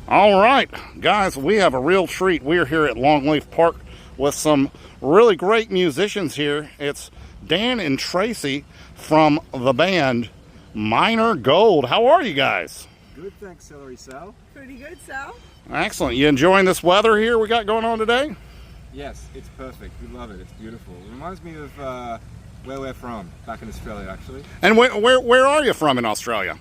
All right, guys, we have a real treat. We're here at Longleaf Park with some really great musicians here. It's Dan and Tracy from the band Minor Gold. How are you guys? Good, thanks, Celery, Sal. Pretty good, Sal. Excellent. You enjoying this weather here we got going on today? Yes, it's perfect. We love it. It's beautiful. It reminds me of where we're from, back in Australia, actually. And where are you from in Australia?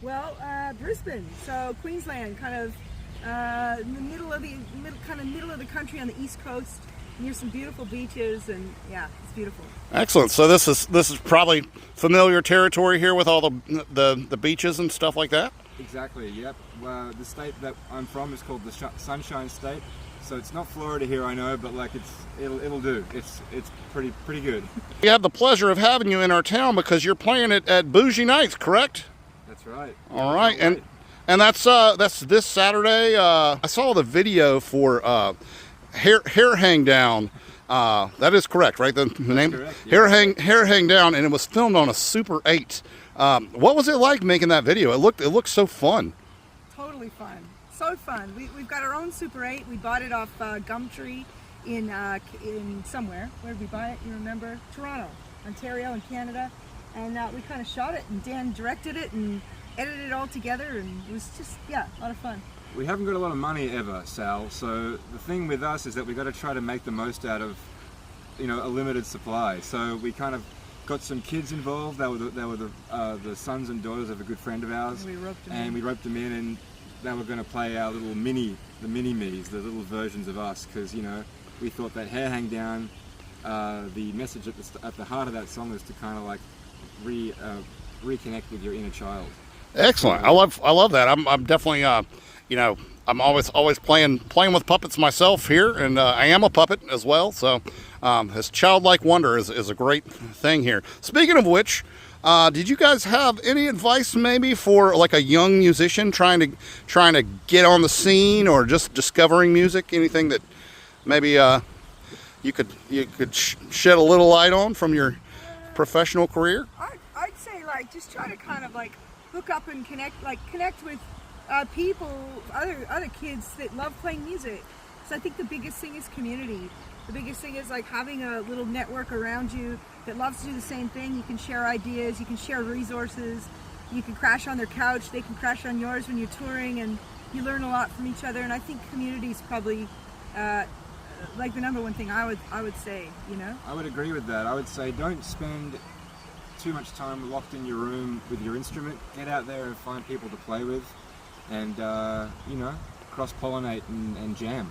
Well, Brisbane, so Queensland, kind of in the middle of the country on the east coast, near some beautiful beaches, and yeah, it's beautiful. Excellent. So this is probably familiar territory here with all the beaches and stuff like that. Exactly. Yep. The state that I'm from is called the Sunshine State. So it's not Florida here, I know, but like it'll do. It's pretty good. We have the pleasure of having you in our town because you're playing at Bougie Nights, correct? That's right. All right, and that's this Saturday. I saw the video for Hair Hang Down. That is correct, right? The name correct, yeah. Hair Hang Down, and it was filmed on a Super 8. What was it like making that video? It looked so fun. Totally fun. So fun. We've got our own Super 8. We bought it off Gumtree in somewhere. Where did we buy it? You remember? Toronto, Ontario, in Canada. And we kind of shot it, and Dan directed it and edited it all together, and it was just, yeah, a lot of fun. We haven't got a lot of money ever, Sal, so the thing with us is that we've got to try to make the most out of, a limited supply. So we kind of got some kids involved. They were the sons and daughters of a good friend of ours. And we roped them in, and they were going to play our little mini-me's, the little versions of us, because, we thought that Hair Hang Down, the message at the heart of that song is to kind of like reconnect with your inner child. Excellent. I love that. I'm definitely I'm always playing with puppets myself here, and I am a puppet as well. So this childlike wonder is a great thing here. Speaking of which, did you guys have any advice maybe for like a young musician trying to get on the scene or just discovering music? Anything that maybe you could shed a little light on from your professional career? I'd say just try to kind of hook up and connect with people, other kids that love playing music. So I think the biggest thing is community. The biggest thing is having a little network around you that loves to do the same thing. You can share ideas, you can share resources, you can crash on their couch, they can crash on yours when you're touring, and you learn a lot from each other. And I think community is probably the number one thing I would say. I would agree with that. I would say don't spend too much time locked in your room with your instrument. Get out there and find people to play with, and cross-pollinate and jam.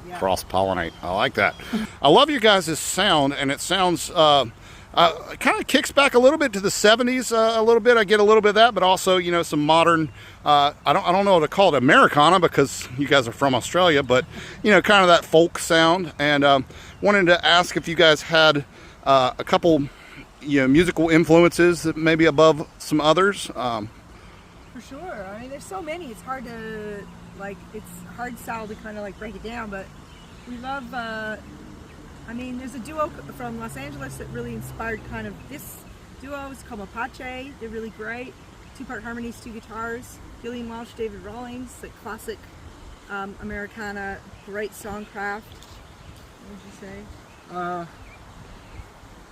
Yeah. Cross-pollinate. I like that. I love you guys' sound, and it sounds kind of kicks back a little bit to the 70s a little bit. I get a little bit of that, but also some modern. I don't know what to call it, Americana, because you guys are from Australia, but kind of that folk sound. And wanted to ask if you guys had a couple musical influences that maybe above some others. For sure. I mean, there's so many. It's hard to it's hard, Sal, to kind of break it down. But we love. There's a duo from Los Angeles that really inspired kind of this duo. It's called Mapache. They're really great. 2-part harmonies, 2 guitars. Gillian Welch, David Rawlings, the classic Americana, great songcraft. What would you say?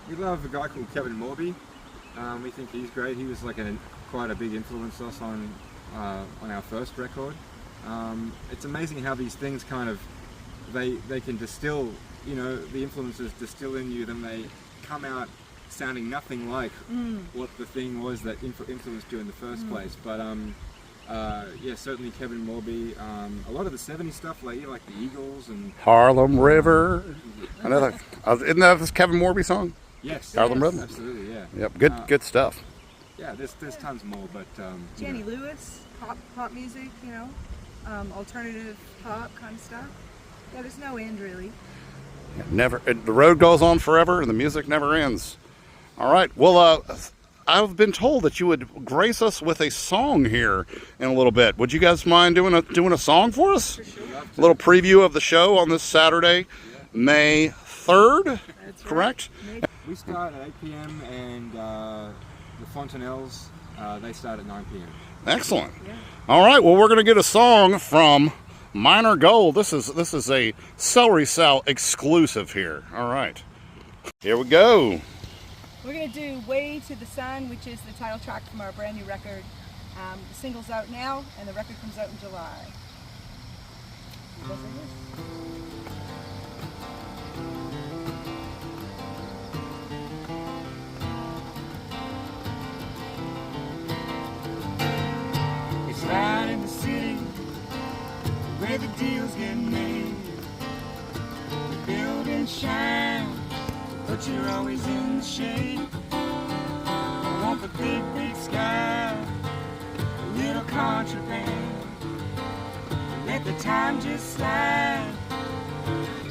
We love a guy called Kevin Morby. We think he's great. He was quite a big influence us on our first record. It's amazing how these things kind of they can distill. The influences distill in you, then they come out sounding nothing like what the thing was that influenced you in the first place. But certainly Kevin Morby. A lot of the 70s stuff, like the Eagles and Harlem River. Another, isn't that this Kevin Morby song? Yes, Harlem River. Absolutely, yeah. Yep, good stuff. Yeah, there's tons more, but Jenny Lewis, pop music, alternative pop kind of stuff. Yeah, there's no end really. The road goes on forever, and the music never ends. All right. Well, I've been told that you would grace us with a song here in a little bit. Would you guys mind doing a song for us? For sure. A little preview of the show on this Saturday, May 3rd. That's correct? Right. We start at 8 p.m. and the Fontanelles, they start at 9 p.m. Excellent. Yeah. All right, well, we're going to get a song from Minor Gold. This is a Celery Sal exclusive here. All right, here we go. We're going to do Way to the Sun, which is the title track from our brand new record. The single's out now, and the record comes out in July. It goes like this. It's right in the city where the deals get made. The buildings shine, but you're always in the shade. I want the big, big sky, a little contraband. Let the time just slide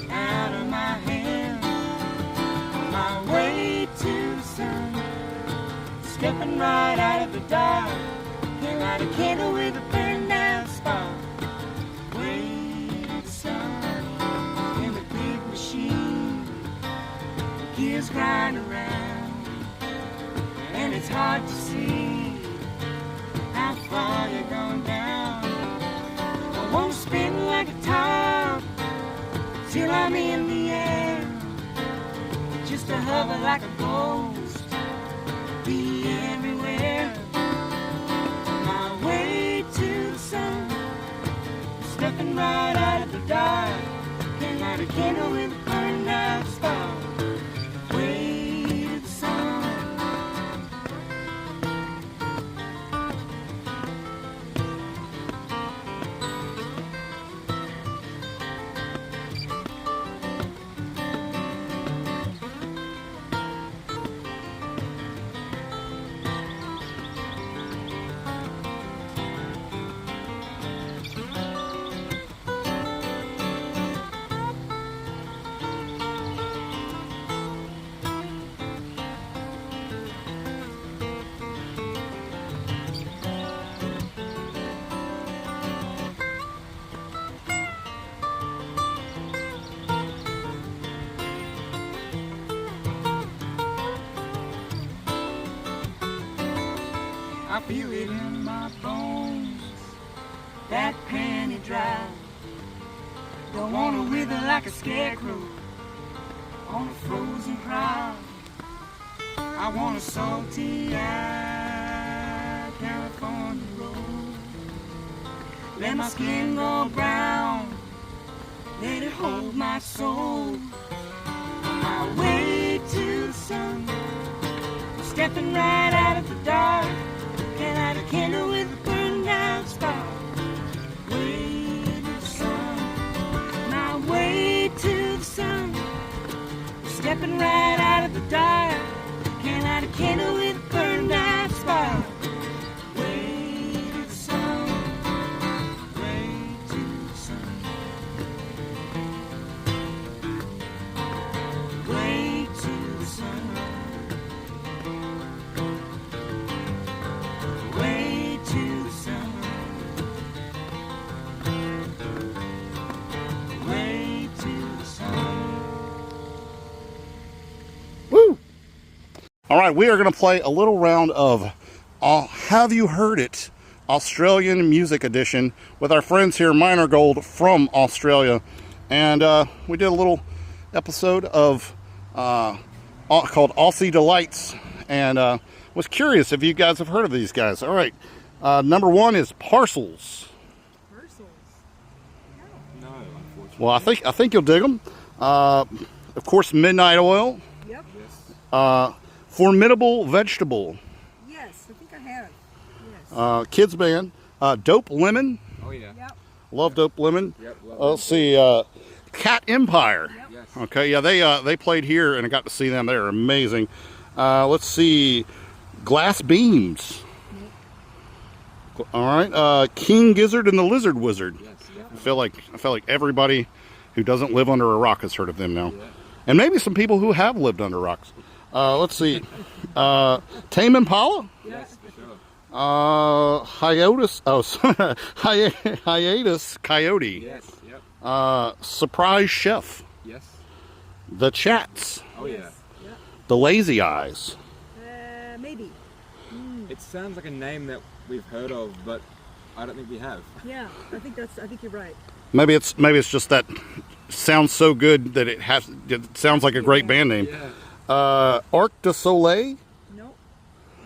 out of my hand. On my way to the sun, stepping right out of the dark. Can't light a candle with a burned out spark. Way to the sun in the big machine. The gears grind around, and it's hard to see how far you're going down. I won't spin like a top till I'm in the air, just to hover like a ghost, be everywhere. My way to the sun, stepping right out of the dark. Can't light a candle with a burned out spark. Way to the sun. I feel it in my bones, that penny drop. Don't wanna wither like a scarecrow on a frozen crowd. I want a salty California road. Let my skin go brown, let it hold my soul. On my way to the sun, stepping right out of the dark. Can't light a candle with a burned out spark. Way to the sun, my way to the sun, stepping right out of the dark. Can't light a candle with a burned out spark. Way to the sun, way to the sun, way to the sun. Way to the sun, way to the sun. Woo! All right, we are going to play a little round of Have You Heard It? Australian Music Edition with our friends here, Minor Gold from Australia. And we did a little episode of called Aussie Delights, and was curious if you guys have heard of these guys. All right, number one is Parcels. Parcels. No, unfortunately. Well, I think you'll dig them. Of course, Midnight Oil, Yep. Yes. Formidable Vegetable, Yes, I think I have. Yes. Kids Band, Dope Lemon. Oh yeah. Yep. Love Dope Lemon. Yep. Love Let's see, Cat Empire. Yep. Yes. Okay, yeah, they played here, and I got to see them. They're amazing. Let's see, Glass Beams. All right, King Gizzard and the Lizard Wizard. Yes. I feel like everybody who doesn't live under a rock has heard of them now, Yeah. and maybe some people who have lived under rocks. Let's see, Tame Impala, Yes, for sure. Hiatus, Hiatus Coyote, Yes. Yep. Surprise Chef, Yes. The Chats, Oh yeah. Yep. The Lazy Eyes. Maybe. It sounds like a name that we've heard of, but I don't think we have. Yeah, I think you're right. Maybe it's just that sounds so good that it sounds like a great band name. Yeah. Arc de Soleil, Nope.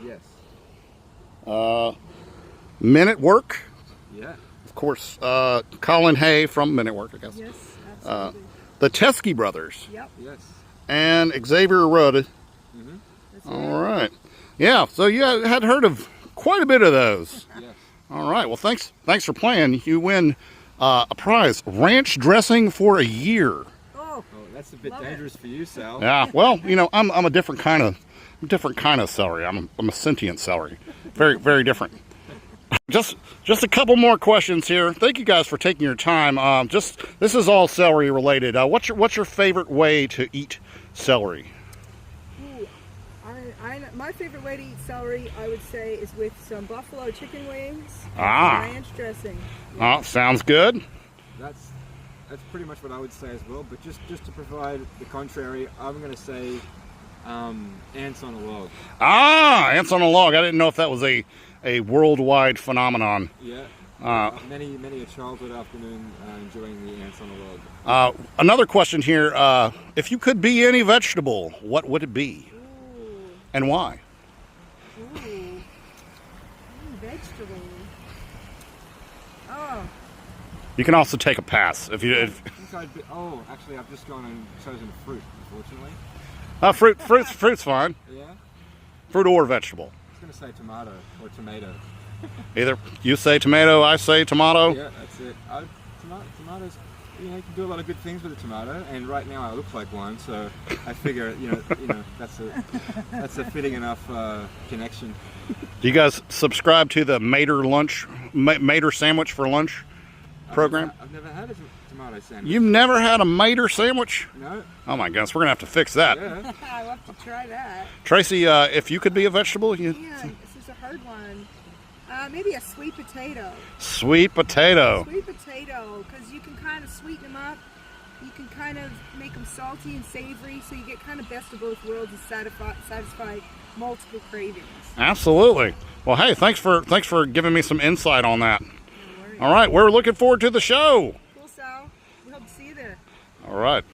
Yes. Men at Work, Yeah. of course. Colin Hay from Men at Work, I guess. Yes, absolutely. The Teskey Brothers Yep. Yes. and Xavier Rudd. That's All right. Yeah. So you had heard of quite a bit of those. Yes. All right. Well, thanks for playing. You win a prize: ranch dressing for a year. Oh, Oh, that's a bit Love it. dangerous for you, Sal. Yeah. Well, I'm a different kind of celery. I'm a sentient celery. Very very different. Just a couple more questions here. Thank you guys for taking your time. This is all celery related. What's your favorite way to eat celery? ooh. My favorite way to eat celery, I would say, is with some buffalo chicken wings and Ah. some ranch dressing. Sounds good. That's pretty much what I would say as well. But just to provide the contrary, I'm going to say ants on a log. Ants on a log. I didn't know if that was a worldwide phenomenon. Yeah. Many a childhood afternoon enjoying the ants on a log. Another question here. If you could be any vegetable, what would it be? Ooh, And why? ooh. Vegetable. Oh, You can also take a pass if you. I think actually, I've just gone and chosen fruit, unfortunately. Fruit's fine. Yeah. Fruit or vegetable. I was going to say tomato or tomato. Either you say tomato, I say tomato. Yeah, that's it. Tomatoes, you can do a lot of good things with a tomato, and right now I look like one, so I figure, that's a fitting enough connection. Do you guys subscribe to the Mater sandwich for lunch program? I've never had a tomato sandwich. You've never had a Mater sandwich? No? Oh my goodness, we're gonna have to fix that. Yeah. I'll have to try that. Tracy, if you could be a vegetable, Yeah, this is a hard one. Maybe a sweet potato. Sweet potato. Sweet potato, because you can kind of sweeten them up. You can kind of make them salty and savory, so you get kind of best of both worlds and satisfy multiple cravings. Absolutely. Well, hey, thanks for giving me some insight on that. No worries. All right, we're looking forward to the show. Cool, Sal. We hope to see you there. All right.